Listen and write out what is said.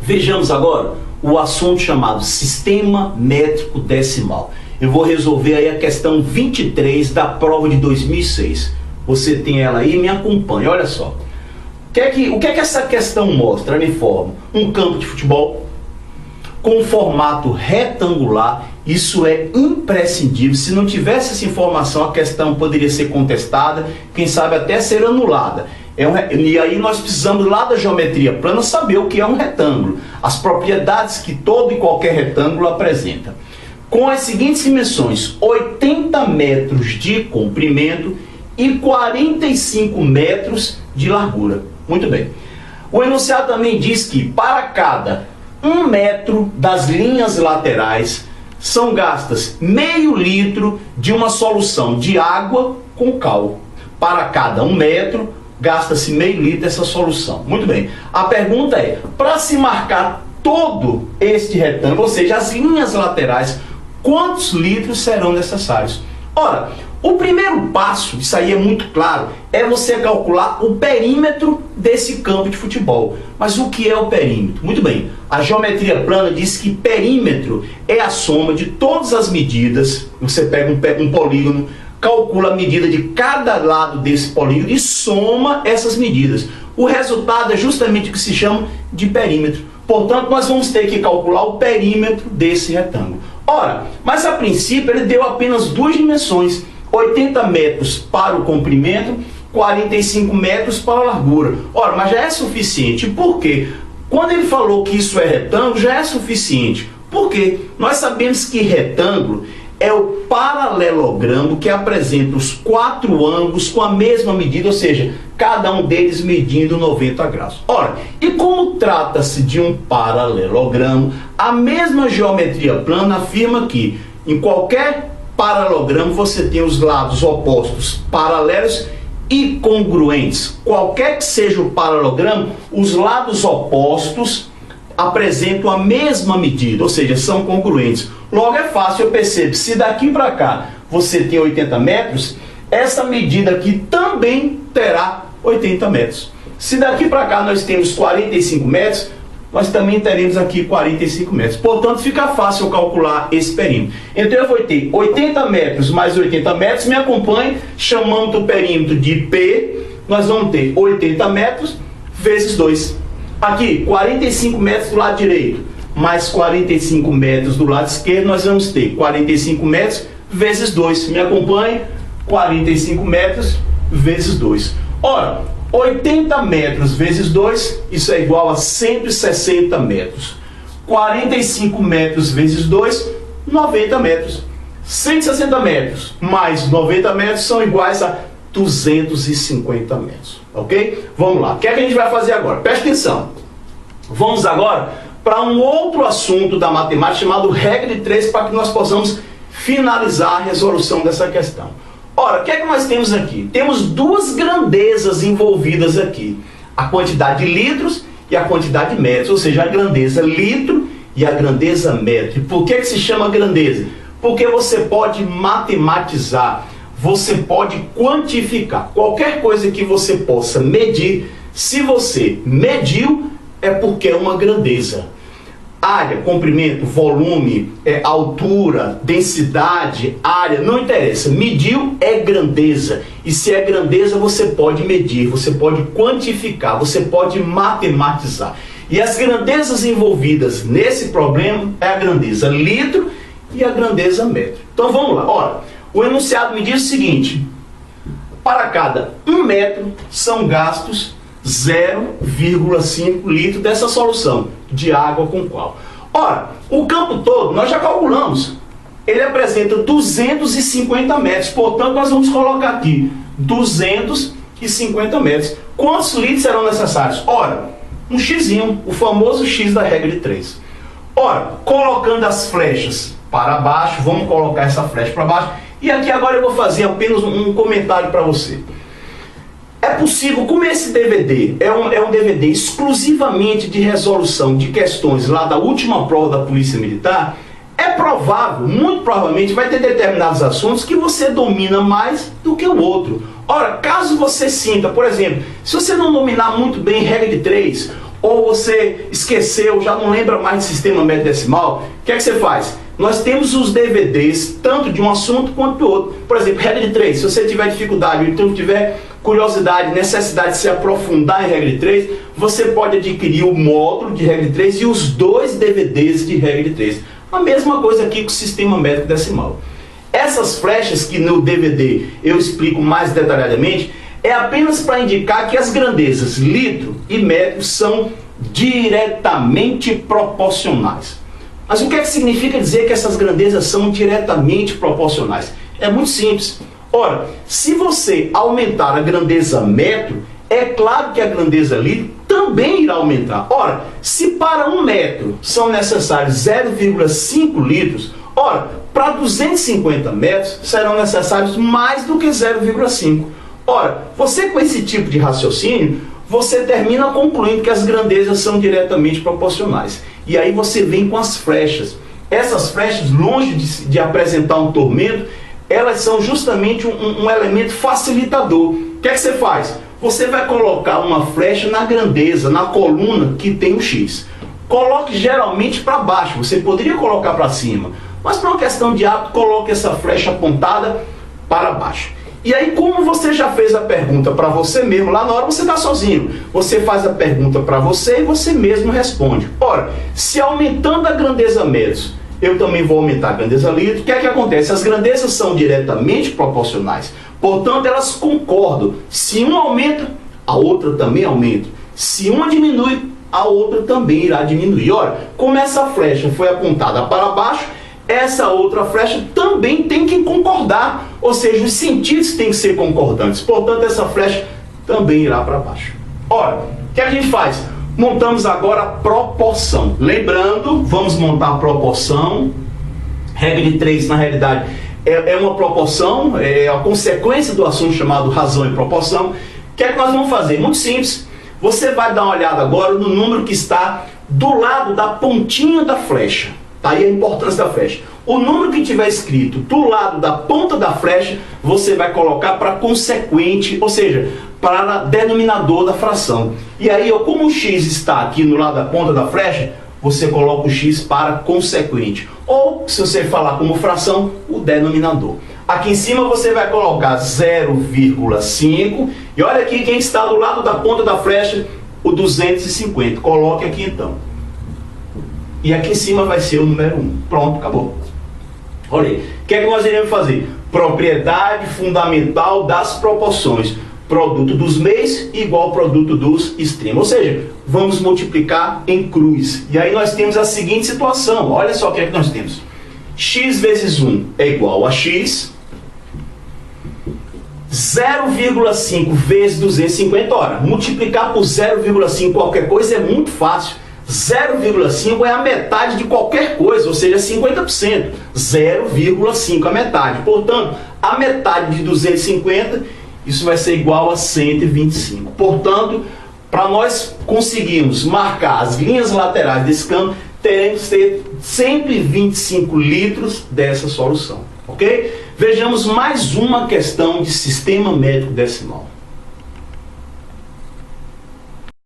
Vejamos agora o assunto chamado Sistema Métrico Decimal. Eu vou resolver aí a questão 23 da prova de 2006. Você tem ela aí, me acompanha, olha só. O que é que essa questão mostra? Ela informa um campo de futebol com formato retangular. Isso é imprescindível. Se não tivesse essa informação, a questão poderia ser contestada, quem sabe até ser anulada. E aí nós precisamos lá da geometria plana saber o que é um retângulo, as propriedades que todo e qualquer retângulo apresenta. Com as seguintes dimensões: 80 metros de comprimento e 45 metros de largura. Muito bem. O enunciado também diz que para cada 1 metro das linhas laterais são gastas meio litro de uma solução de água com cal. Para cada 1 metro, gasta-se meio litro dessa solução. Muito bem. A pergunta é, para se marcar todo este retângulo, ou seja, as linhas laterais, quantos litros serão necessários? Ora, o primeiro passo, isso aí é muito claro, é você calcular o perímetro desse campo de futebol. Mas o que é o perímetro? Muito bem, a geometria plana diz que perímetro é a soma de todas as medidas. Você pega um polígono, calcula a medida de cada lado desse polígono e soma essas medidas. O resultado é justamente o que se chama de perímetro. Portanto, nós vamos ter que calcular o perímetro desse retângulo. Ora, mas a princípio ele deu apenas duas dimensões: 80 metros para o comprimento, 45 metros para a largura. Ora, mas já é suficiente. Por quê? Quando ele falou que isso é retângulo, já é suficiente. Por quê? Nós sabemos que retângulo é o paralelogramo que apresenta os 4 ângulos com a mesma medida, ou seja, cada um deles medindo 90 graus. Ora, e como trata-se de um paralelogramo, a mesma geometria plana afirma que em qualquer paralelogramo você tem os lados opostos paralelos e congruentes. Qualquer que seja o paralelogramo, os lados opostos apresentam a mesma medida, ou seja, são congruentes. Logo é fácil, eu percebo, se daqui para cá você tem 80 metros, essa medida aqui também terá 80 metros. Se daqui para cá nós temos 45 metros, nós também teremos aqui 45 metros. Portanto, fica fácil calcular esse perímetro. Então eu vou ter 80 metros mais 80 metros, me acompanhe, chamando o perímetro de P, nós vamos ter 80 metros vezes 2. Aqui, 45 metros do lado direito, mais 45 metros do lado esquerdo, nós vamos ter 45 metros vezes 2. Me acompanhe, 45 metros vezes 2. Ora, 80 metros vezes 2, isso é igual a 160 metros. 45 metros vezes 2, 90 metros. 160 metros mais 90 metros são iguais a 250 metros. Ok? Vamos lá. O que é que a gente vai fazer agora? Preste atenção. Vamos agora para um outro assunto da matemática chamado regra de 3, para que nós possamos finalizar a resolução dessa questão. Ora, o que é que nós temos aqui? Temos duas grandezas envolvidas aqui: a quantidade de litros e a quantidade de metros, ou seja, a grandeza litro e a grandeza metro. Por que se chama grandeza? Porque você pode matematizar, você pode quantificar. Qualquer coisa que você possa medir, se você mediu, é porque é uma grandeza. Área, comprimento, volume, altura, densidade, área, não interessa. Mediu é grandeza. E se é grandeza, você pode medir, você pode quantificar, você pode matematizar. E as grandezas envolvidas nesse problema é a grandeza litro e a grandeza metro. Então vamos lá. Ora, o enunciado me diz o seguinte: para cada 1 metro são gastos 0,5 litro dessa solução de água com cal. Ora, o campo todo nós já calculamos. Ele apresenta 250 metros. Portanto, nós vamos colocar aqui 250 metros. Quantos litros serão necessários? Ora, um xizinho, o famoso x da regra de 3. Ora, colocando as flechas para baixo, vamos colocar essa flecha para baixo. E aqui agora eu vou fazer apenas um comentário para você. É possível, como esse DVD é um DVD exclusivamente de resolução de questões lá da última prova da Polícia Militar, é provável, muito provavelmente, vai ter determinados assuntos que você domina mais do que o outro. Ora, caso você sinta, por exemplo, se você não dominar muito bem regra de 3, ou você esqueceu, já não lembra mais de sistema métrico decimal, o que é que você faz? Nós temos os DVDs, tanto de um assunto quanto do outro. Por exemplo, regra de 3, se você tiver dificuldade, ou então tiver curiosidade, necessidade de se aprofundar em regra de 3, você pode adquirir o módulo de regra de 3 e os 2 DVDs de regra de 3. A mesma coisa aqui com o sistema métrico decimal. Essas flechas que no DVD eu explico mais detalhadamente, é apenas para indicar que as grandezas litro e metro são diretamente proporcionais. Mas o que é que significa dizer que essas grandezas são diretamente proporcionais? É muito simples. Ora, se você aumentar a grandeza metro, é claro que a grandeza litro também irá aumentar. Ora, se para 1 metro são necessários 0,5 litros, ora, para 250 metros serão necessários mais do que 0,5. Ora, você com esse tipo de raciocínio, você termina concluindo que as grandezas são diretamente proporcionais. E aí você vem com as flechas. Essas flechas, longe de apresentar um tormento, elas são justamente um elemento facilitador. O que é que você faz? Você vai colocar uma flecha na grandeza, na coluna que tem o X. Coloque geralmente para baixo, você poderia colocar para cima, mas por uma questão de hábito, coloque essa flecha apontada para baixo. E aí, como você já fez a pergunta para você mesmo, lá na hora você está sozinho, você faz a pergunta para você e você mesmo responde. Ora, se aumentando a grandeza metros, eu também vou aumentar a grandeza litro, o que é que acontece? As grandezas são diretamente proporcionais, portanto elas concordam. Se uma aumenta, a outra também aumenta. Se uma diminui, a outra também irá diminuir. Ora, como essa flecha foi apontada para baixo, essa outra flecha também tem que concordar, ou seja, os sentidos têm que ser concordantes, portanto essa flecha também irá para baixo. Ora, o que a gente faz? Montamos agora a proporção. Lembrando, vamos montar a proporção. Regra de 3, na realidade, é uma proporção, é a consequência do assunto chamado razão e proporção. O que é que nós vamos fazer? Muito simples. Você vai dar uma olhada agora no número que está do lado da pontinha da flecha. Tá aí a importância da flecha. O número que tiver escrito do lado da ponta da flecha, você vai colocar para consequente, ou seja, para denominador da fração. E aí, como o x está aqui no lado da ponta da flecha, você coloca o x para consequente. Ou, se você falar como fração, o denominador. Aqui em cima você vai colocar 0,5. E olha aqui quem está do lado da ponta da flecha, o 250. Coloque aqui então. E aqui em cima vai ser o número 1. Pronto, acabou. Olha aí. O que é que nós iremos fazer? Propriedade fundamental das proporções. Produto dos meios igual ao produto dos extremos. Ou seja, vamos multiplicar em cruz. E aí nós temos a seguinte situação. Olha só o que é que nós temos. X vezes 1 é igual a x. 0,5 vezes 250. Ora, multiplicar por 0,5 qualquer coisa é muito fácil. 0,5 é a metade de qualquer coisa, ou seja, 50%. 0,5 a metade. Portanto, a metade de 250, isso vai ser igual a 125. Portanto, para nós conseguirmos marcar as linhas laterais desse campo, teremos que ter 125 litros dessa solução. Ok? Vejamos mais uma questão de sistema métrico decimal.